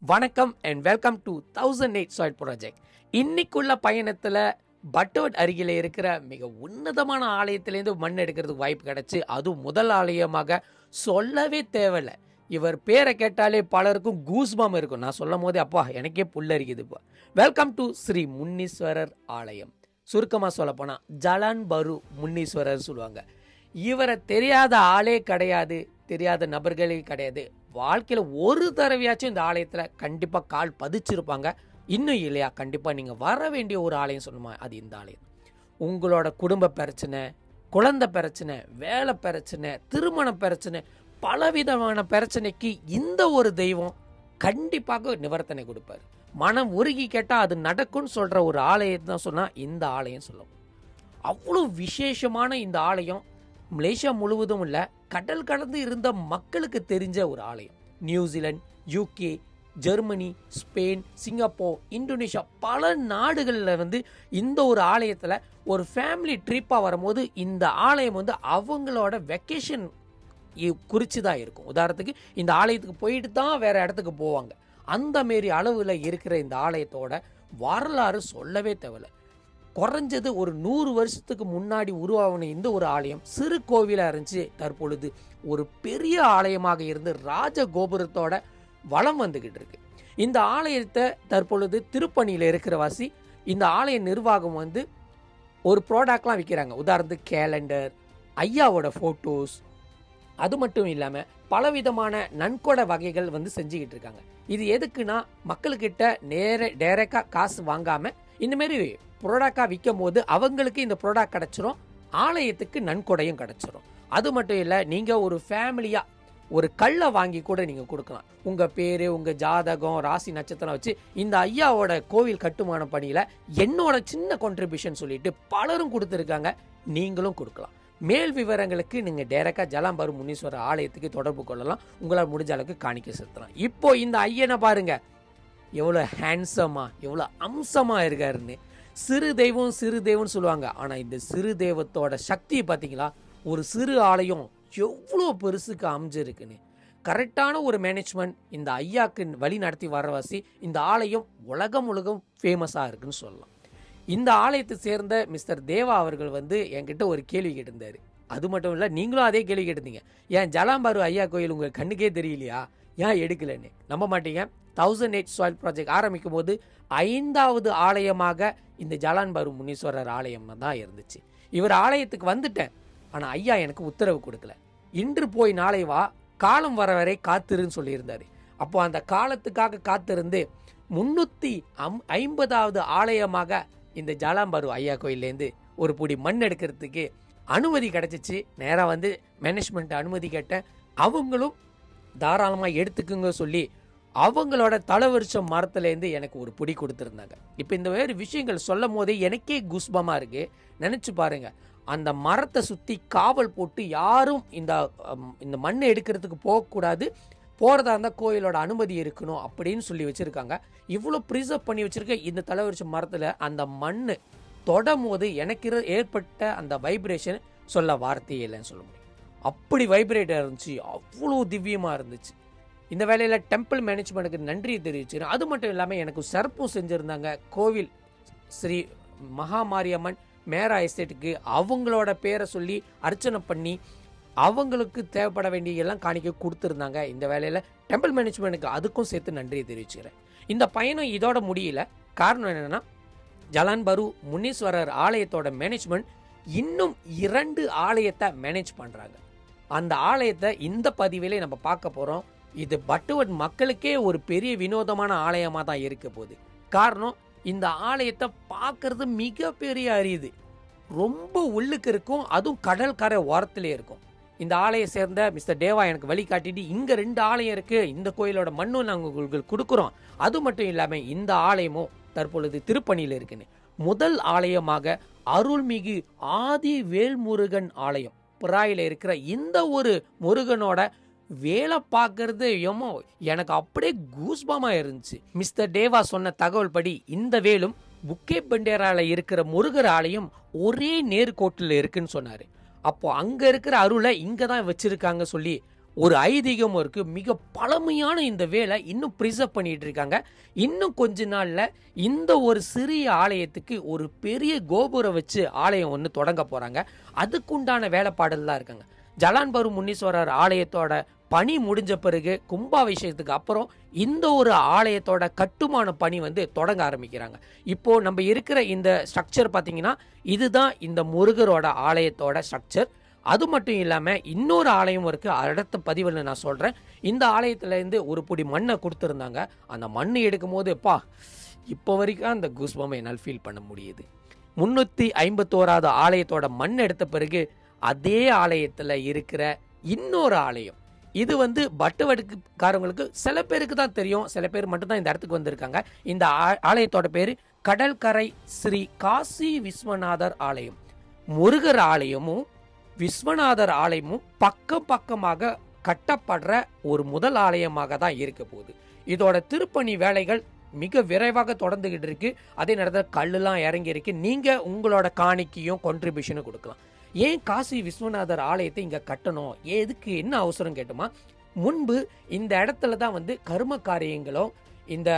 வணக்கம் and welcome to 1008 soil project. இன்னைக்குள்ள பயணத்தில் பட்டோட் அருகில் இருக்கிற மிக உன்னதமான ஆலயத்திலேருந்து மண் எடுக்கிறதுக்கு வாய்ப்பு கிடைச்சி, அதுவும் முதல் ஆலயமாக சொல்லவே தேவையில்லை. இவர் பேரை கேட்டாலே பலருக்கும் கூஸ்பாம் இருக்கும். நான் சொல்லும் போதே அப்பா எனக்கே புல்லரிக்குதுப்பா. வெல்கம் டு ஸ்ரீ முன்னீஸ்வரர் ஆலயம். சுருக்கமாக சொல்லப்போனால் ஜலான் பரு முன்னீஸ்வரர் சொல்லுவாங்க. இவரை தெரியாத ஆளே கிடையாது, தெரியாத நபர்களே கிடையாது. வாழ்க்கையில் ஒரு தடவையாச்சும் இந்த ஆலயத்தில் கண்டிப்பாக கால் பதிச்சிருப்பாங்க. இன்னும் இல்லையா, கண்டிப்பாக நீங்கள் வர வேண்டிய ஒரு ஆலயம் சொன்னோமா, அது இந்த ஆலயம். உங்களோட குடும்ப பிரச்சனை, குழந்தை பிரச்சனை, வேலை பிரச்சனை, திருமண பிரச்சனை, பலவிதமான பிரச்சனைக்கு இந்த ஒரு தெய்வம் கண்டிப்பாக நிவர்த்தனை கொடுப்பார். மனம் உருகி கேட்டால் அது நடக்கும்னு சொல்கிற ஒரு ஆலயம் தான் சொன்னால் இந்த ஆலயம் சொல்லும். அவ்வளோ விசேஷமான இந்த ஆலயம் மலேசியா முழுவதும் உள்ள கடல் கடந்து இருந்த மக்களுக்கு தெரிஞ்ச ஒரு ஆலயம். New Zealand, UK, Germany, Spain, Singapore, Indonesia பல நாடுகளில் இந்த ஒரு ஆலயத்தில் ஒரு ஃபேமிலி ட்ரிப்பாக வரும்போது இந்த ஆலயம் அவங்களோட வெக்கேஷன் குறித்து தான் இருக்கும். உதாரணத்துக்கு இந்த ஆலயத்துக்கு போயிட்டு தான் வேற இடத்துக்கு போவாங்க. அந்த மாரி அளவில் இருக்கிற இந்த ஆலயத்தோட வரலாறு சொல்லவே தேவையில்லை. குறைஞ்சது ஒரு 100 வருஷத்துக்கு முன்னாடி உருவாகின இந்த ஒரு ஆலயம் சிறு கோவிலாக இருந்துச்சு. தற்பொழுது ஒரு பெரிய ஆலயமாக இருந்து ராஜகோபுரத்தோட வலம் வந்துக்கிட்டு இருக்கு. இந்த ஆலயத்தை தற்பொழுது திருப்பணியில் இருக்கிறவாசி இந்த ஆலய நிர்வாகம் ஒரு ப்ராடக்ட்லாம் விற்கிறாங்க. உதாரணத்துக்கு கேலண்டர், ஐயாவோட ஃபோட்டோஸ், அது மட்டும் இல்லாமல் பலவிதமான நன்கொடை வகைகள் செஞ்சுக்கிட்டு இருக்காங்க. இது எதுக்குன்னா, மக்கள்கிட்ட டைரெக்டாக காசு வாங்காமல் இந்தமாரி ப்ராடக்டாக விற்கும் போது அவங்களுக்கு இந்த ப்ராடக்ட் கிடச்சிரும், ஆலயத்துக்கு நன்கொடையும் கிடச்சிரும். அது மட்டும் இல்லை, நீங்கள் ஒரு ஃபேமிலியாக ஒரு கல்லை வாங்கி கூட நீங்கள் கொடுக்கலாம். உங்கள் பேர், உங்கள் ஜாதகம், ராசி நட்சத்திரம் வச்சு இந்த ஐயாவோட கோவில் கட்டுமான பணியில் என்னோட சின்ன கான்ட்ரிபியூஷன் சொல்லிட்டு பலரும் கொடுத்துருக்காங்க. நீங்களும் கொடுக்கலாம். மேல் விவரங்களுக்கு நீங்கள் டைரெக்டாக ஜலாம்பரு முன்னீஸ்வரர் ஆலயத்துக்கு தொடர்பு கொள்ளலாம். உங்களால் முடிஞ்ச அளவுக்கு காணிக்கை செலுத்தலாம். இப்போ இந்த ஐயனை பாருங்க, எவ்வளோ ஹேண்ட்ஸமாக, எவ்வளோ அம்சமாக இருக்காருன்னு. சிறு தெய்வம்னு சொல்லுவாங்க. ஆனால் இந்த சிறு தெய்வத்தோட சக்தியை பார்த்தீங்களா? ஒரு சிறு ஆலயம் எவ்வளோ பெருசுக்கு அமைஞ்சிருக்குன்னு. கரெக்டான ஒரு மேனேஜ்மெண்ட் இந்த ஐயாக்கு வழி நடத்தி வரவாசி இந்த ஆலயம் உலகம் ஃபேமஸாக இருக்குன்னு சொல்லலாம். இந்த ஆலயத்தை சேர்ந்த மிஸ்டர் தேவா அவர்கள் என்கிட்ட ஒரு கேள்வி கேட்டிருந்தாரு. அது மட்டும் இல்லை, நீங்களும் அதே கேள்வி கேட்டிருந்தீங்க. ஏன் ஜலாம்பரு ஐயா கோயில் உங்கள் கண்ணுக்கே தெரியலையா, ஏன் எடுக்கலன்னு. நம்ப மாட்டீங்க, 1008 சாயில் ப்ராஜெக்ட் ஆரம்பிக்கும் போது 5வது ஆலயமாக இந்த ஜலான்பரு முன்னீஸ்வரர் ஆலயம் தான் இருந்துச்சு. இவர் ஆலயத்துக்கு வந்துட்டேன், ஆனால் ஐயா எனக்கு உத்தரவு கொடுக்கல. இன்று போய் நாளை வா, காலம் வர வரை காத்திருன்னு சொல்லியிருந்தாரு. அப்போ அந்த காலத்துக்காக காத்திருந்து 350வது ஆலயமாக இந்த ஜலாம்பரு ஐயா கோயிலேருந்து ஒரு பிடி மண் எடுக்கிறதுக்கு அனுமதி கிடைச்சிச்சு. நேராக மேனேஜ்மெண்ட் அனுமதி கேட்டேன். அவங்களும் தாராளமாக எடுத்துக்குங்க சொல்லி அவங்களோட தலைவருஷம் மரத்துலேருந்து எனக்கு ஒரு பிடி கொடுத்துருந்தாங்க. இப்போ இந்த வேறு விஷயங்கள் சொல்லும் போதே எனக்கே குஸ்பமாக இருக்கு. நினச்சி பாருங்க, அந்த மரத்தை சுற்றி காவல் போட்டு யாரும் இந்த மண்ணை எடுக்கிறதுக்கு போகக்கூடாது, போகிறதா இருந்தால் கோயிலோட அனுமதி இருக்கணும் அப்படின்னு சொல்லி வச்சுருக்காங்க. இவ்வளோ ப்ரிசர்வ் பண்ணி வச்சுருக்க இந்த தலைவருஷம் மரத்தில் அந்த மண் தொடும் போது எனக்கு ஏற்பட்ட அந்த வைப்ரேஷன் சொல்ல வார்த்தையே இல்லைன்னு சொல்ல முடியும். அப்படி வைப்ரேட்டாக இருந்துச்சு, அவ்வளோ திவ்யமாக இருந்துச்சு. இந்த வேலையில் டெம்பிள் மேனேஜ்மெண்ட்டுக்கு நன்றியை தெரிவிச்சுக்கிறேன். அது மட்டும் இல்லாமல் எனக்கு சிறப்பும் செஞ்சுருந்தாங்க. கோவில் ஸ்ரீ மகாமாரியம்மன் மேரா எஸ்டேட்டுக்கு அவங்களோட பேரை சொல்லி அர்ச்சனை பண்ணி அவங்களுக்கு தேவைப்பட வேண்டிய எல்லாம் காணிக்க கொடுத்துருந்தாங்க. இந்த வேலையில் டெம்பிள் மேனேஜ்மெண்ட்டுக்கு அதுக்கும் சேர்த்து நன்றியை தெரிவிச்சுக்கிறேன். இந்த பயணம் இதோட முடியல. காரணம் என்னென்னா, ஜலான்பரு முன்னீஸ்வரர் ஆலயத்தோட மேனேஜ்மெண்ட் இன்னும் 2 ஆலயத்தை மேனேஜ் பண்ணுறாங்க. அந்த ஆலயத்தை இந்த பதிவிலே நம்ம பார்க்க போகிறோம். இது பட்டுவட் மக்களுக்கே ஒரு பெரிய வினோதமான ஆலயமாக தான் இருக்க போகுது. காரணம், இந்த ஆலயத்தை பார்க்கறது மிகப்பெரிய அரியுது. ரொம்ப உள்ளுக்கு இருக்கும், அதுவும் கடல் கரை ஓரத்திலே இருக்கும். இந்த ஆலயம் சேர்ந்த மிஸ்டர் தேவா எனக்கு வழி காட்டிட்டு, இங்கே 2 ஆலயம் இருக்குது, இந்த கோயிலோட மண்ணும் நாங்கள் உங்களுக்கு கொடுக்குறோம். அது மட்டும் இல்லாமல் இந்த ஆலயமும் தற்பொழுது திருப்பணியில் இருக்குன்னு. முதல் ஆலயமாக அருள்மிகு ஆதி வேல்முருகன் ஆலயம் பிராயில் இருக்கிற இந்த ஒரு முருகனோட வேலை பார்க்கறது ஏமோ எனக்கு அப்படியே கூஸ்பாமா இருந்துச்சு. மிஸ்டர் தேவா சொன்ன தகவல் படி இந்த வேலும் புக்கே பண்டேரால இருக்கிற முருகர் ஆலயம் ஒரே நேர்கோட்டில் இருக்குன்னு சொன்னாரு. அப்போ அங்க இருக்கிற அருளை இங்க தான் வச்சிருக்காங்க சொல்லி ஒரு ஐதீகமும் இருக்கு. மிக பழமையான இந்த வேலை இன்னும் ப்ரிசர்வ் பண்ணிட்டு இருக்காங்க. இன்னும் கொஞ்ச நாள்ல இந்த ஒரு சிறிய ஆலயத்துக்கு ஒரு பெரிய கோபுரம் வச்சு ஆலயம் ஒன்று தொடங்க போறாங்க. அதுக்குண்டான வேலைப்பாடுலாம் இருக்காங்க. ஜலான்பரு முனீஸ்வரர் ஆலயத்தோட பணி முடிஞ்ச பிறகு கும்பாபிஷேகத்துக்கு அப்புறம் இந்த ஒரு ஆலயத்தோட கட்டுமான பணி வந்து தொடங்க ஆரம்பிக்கிறாங்க. இப்போ நம்ம இருக்கிற இந்த ஸ்ட்ரக்சர் பார்த்தீங்கன்னா இதுதான் இந்த முருகரோட ஆலயத்தோட ஸ்ட்ரக்சர். அது மட்டும் இல்லாமல் இன்னொரு ஆலயம் இருக்குது. அடுத்த பதிவில் நான் சொல்கிறேன். இந்த ஆலயத்துலேருந்து ஒரு பொடி மண்ணை கொடுத்துருந்தாங்க. அந்த மண்ணை எடுக்கும் போது இப்போ வரைக்கும் அந்த கூஸ்பம்பை என்னால் ஃபீல் பண்ண முடியுது. 351வது ஆலயத்தோட மண் எடுத்த பிறகு அதே ஆலயத்தில் இருக்கிற இன்னொரு ஆலயம், இது வந்து பட்டுவடுக்குக்காரங்களுக்கு சில பேருக்கு தான் தெரியும், சில பேர் மட்டும்தான் இந்த இடத்துக்கு வந்திருக்காங்க. இந்த ஆலயத்தோட பேர் கடற்கரை ஸ்ரீ காசி விஸ்வநாதர் ஆலயம். முருகர் ஆலயமும் விஸ்வநாதர் ஆலயமும் பக்கம் பக்கமாக கட்டப்படுற ஒரு முதல் ஆலயமாக தான் இருக்க போகுது. இதோட திருப்பணி வேலைகள் மிக விரைவாக தொடர்ந்துகிட்டு இருக்கு. அதே நேரத்தில் கல்லுலாம் இறங்கி இருக்கு. நீங்க உங்களோட காணிக்கையும் கான்ட்ரிபியூஷனும் கொடுக்கலாம். ஏன் காசி விஸ்வநாதர் ஆலயத்தை இங்க கட்டணும், எதுக்கு, என்ன அவசரம் கேட்டோமா, முன்பு இந்த இடத்துல தான் வந்து கர்ம காரியங்களும் இந்த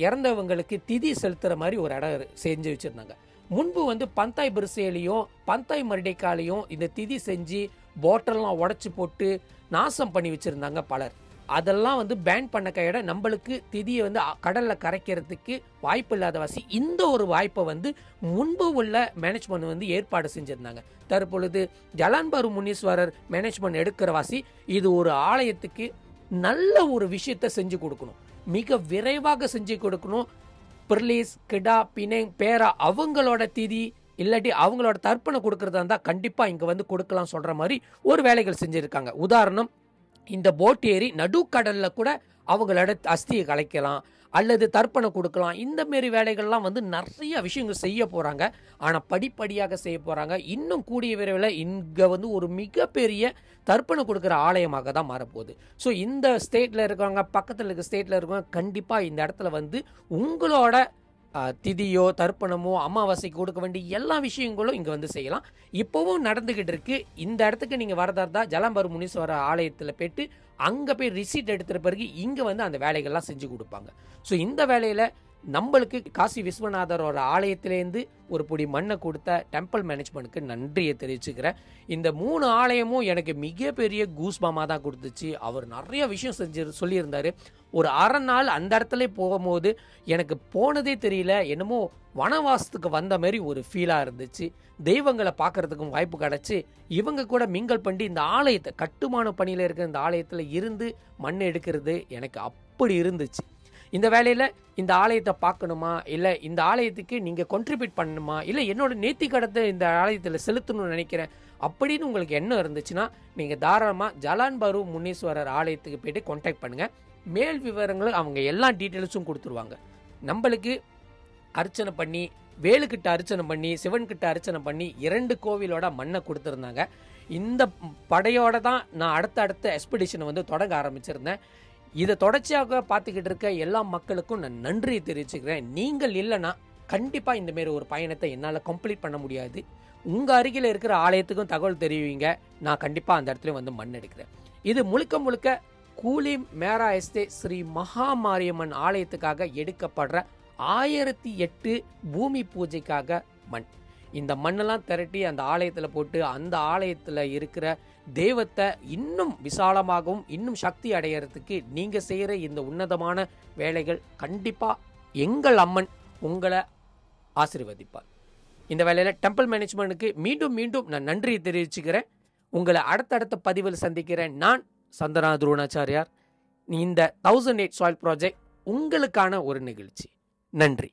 இறந்தவங்களுக்கு திதி செலுத்துற மாதிரி ஒரு இடம் செஞ்சு வச்சிருந்தாங்க. முன்பு வந்து பந்தாய் பிரிசேலையும் பந்தாய் மருடைக்காலையும் இந்த திதி செஞ்சு பாட்டில்லாம் உடச்சி போட்டு நாசம் பண்ணி வச்சிருந்தாங்க பலர். அதெல்லாம் வந்து பேன் பண்ண கையோட நம்மளுக்கு திதியை வந்து கடல்ல கரைக்கிறதுக்கு வாய்ப்பு இல்லாத வாசி இந்த ஒரு வாய்ப்பை வந்து முன்பு உள்ள மேனேஜ்மெண்ட் வந்து ஏற்பாடு செஞ்சிருந்தாங்க. தற்பொழுது ஜலான்பரு முனீஸ்வரர் மேனேஜ்மெண்ட் எடுக்கிற வாசி இது ஒரு ஆலயத்துக்கு நல்ல ஒரு விஷயத்த செஞ்சு கொடுக்கணும், மிக விரைவாக செஞ்சு கொடுக்கணும். பிர்லீஸ், கிடா, பினேங், பேரா அவங்களோட திதி இல்லாட்டி அவங்களோட தர்ப்பணம் கொடுக்கறதா இருந்தால் கண்டிப்பாக இங்கே வந்து கொடுக்கலாம் சொல்கிற மாதிரி ஒரு வேலைகள் செஞ்சுருக்காங்க. உதாரணம், இந்த போட் ஏறி நடுக்கடலில் கூட அவங்களோட அஸ்தியை கலைக்கலாம் அல்லது தர்ப்பணம் கொடுக்கலாம். இந்த மாரி வேலைகள்லாம் வந்து நிறைய விஷயங்கள் செய்ய போகிறாங்க. ஆனால் படிப்படியாக செய்ய போகிறாங்க. இன்னும் கூடிய விரைவில் இங்கே வந்து ஒரு மிகப்பெரிய தர்ப்பணம் கொடுக்குற ஆலயமாக தான் மாறப்போகுது. ஸோ இந்த ஸ்டேட்டில் இருக்கிறவங்க, பக்கத்தில் இருக்க ஸ்டேட்டில் இருக்கிறவங்க கண்டிப்பாக இந்த இடத்துல வந்து உங்களோட திதியோ தர்ப்பணமோ அமாவாசைக்கு கொடுக்க வேண்டிய எல்லா விஷயங்களும் இங்கே வந்து செய்யலாம். இப்போவும் நடந்துக்கிட்டு இருக்கு. இந்த இடத்துக்கு நீங்கள் வரதா இருந்தால் ஜலான்பரு முனீஸ்வரர் ஆலயத்தில் போய்ட்டு அங்கே போய் ரிசீட் எடுத்துகிற பிறகு இங்கே வந்து அந்த வேலைகள்லாம் செஞ்சு கொடுப்பாங்க. ஸோ இந்த வேலையில் நம்மளுக்கு காசி விஸ்வநாதரோட ஆலயத்திலேருந்து ஒரு பொடி மண்ணை கொடுத்த டெம்பிள் மேனேஜ்மெண்ட்டுக்கு நன்றியை தெரிவிச்சுக்கிறேன். இந்த 3 ஆலயமும் எனக்கு மிகப்பெரிய கூஸ்பாமாக தான் கொடுத்துச்சு. அவர் நிறைய விஷயம் சொல்லியிருந்தார். ஒரு அரை நாள் அந்த இடத்துல போகும்போது எனக்கு போனதே தெரியல, என்னமோ வனவாசத்துக்கு வந்த மாதிரி ஒரு ஃபீலாக இருந்துச்சு. தெய்வங்களை பார்க்கறதுக்கும் வாய்ப்பு கிடச்சி இவங்க கூட மிங்கல் பண்ணி இந்த ஆலயத்தை கட்டுமான பணியில் இருக்கிற இந்த ஆலயத்தில் இருந்து மண் எடுக்கிறது எனக்கு அப்படி இருந்துச்சு. இந்த வேலையில் இந்த ஆலயத்தை பார்க்கணுமா, இல்லை இந்த ஆலயத்துக்கு நீங்கள் கான்ட்ரிபியூட் பண்ணணுமா, இல்லை என்னோட நேர்த்திக்கடத்தை இந்த ஆலயத்தில் செலுத்தணும்னு நினைக்கிறேன் அப்படின்னு உங்களுக்கு எண்ணம் இருந்துச்சுன்னா நீங்கள் தாராளமாக ஜலான்பரு முனீஸ்வரர் ஆலயத்துக்கு போய்ட்டு கான்டாக்ட் பண்ணுங்கள். மேல் விவரங்களும் அவங்க எல்லா டீட்டெயில்ஸும் கொடுத்துருவாங்க. நம்மளுக்கு அர்ச்சனை பண்ணி, வேலுக்கிட்ட அர்ச்சனை பண்ணி, சிவன்கிட்ட அர்ச்சனை பண்ணி 2 கோவிலோட மண்ணை கொடுத்துருந்தாங்க. இந்த படையோட தான் நான் அடுத்த எக்ஸ்பெடிஷனை வந்து தொடங்க ஆரம்பிச்சிருந்தேன். இதை தொடர்ச்சியாக பார்த்துக்கிட்டு இருக்க எல்லா மக்களுக்கும் நான் நன்றி தெரிவிச்சுக்கிறேன். நீங்கள் இல்லைன்னா கண்டிப்பாக இந்தமாரி ஒரு பயணத்தை என்னால் கம்ப்ளீட் பண்ண முடியாது. உங்கள் அருகில் இருக்கிற ஆலயத்துக்கும் தகவல் தெரிவிங்க, நான் கண்டிப்பாக அந்த இடத்துல வந்து மண் எடுக்கிறேன். இது முழுக்க கூலிம் மேரா எஸ்தே ஸ்ரீ மகாமாரியம்மன் ஆலயத்துக்காக எடுக்கப்படுற 1008 பூமி பூஜைக்காக மண். இந்த மண்ணெல்லாம் திரட்டி அந்த ஆலயத்தில் போட்டு அந்த ஆலயத்தில் இருக்கிற தெய்வத்தை இன்னும் விசாலமாகவும் இன்னும் சக்தி அடையிறதுக்கு நீங்கள் செய்கிற இந்த உன்னதமான வேலைகள் கண்டிப்பாக எங்கள் அம்மன் உங்களை ஆசீர்வதிப்பார். இந்த வேலையில் டெம்பிள் மேனேஜ்மெண்ட்டுக்கு மீண்டும் நான் நன்றி தெரிவிச்சுக்கிறேன். உங்களை அடுத்தடுத்த பதிவில் சந்திக்கிறேன். நான் சந்தனா துரோணாச்சாரியார். இந்த 1008 சாயில் ப்ராஜெக்ட் உங்களுக்கான ஒரு நிகழ்ச்சி. நன்றி.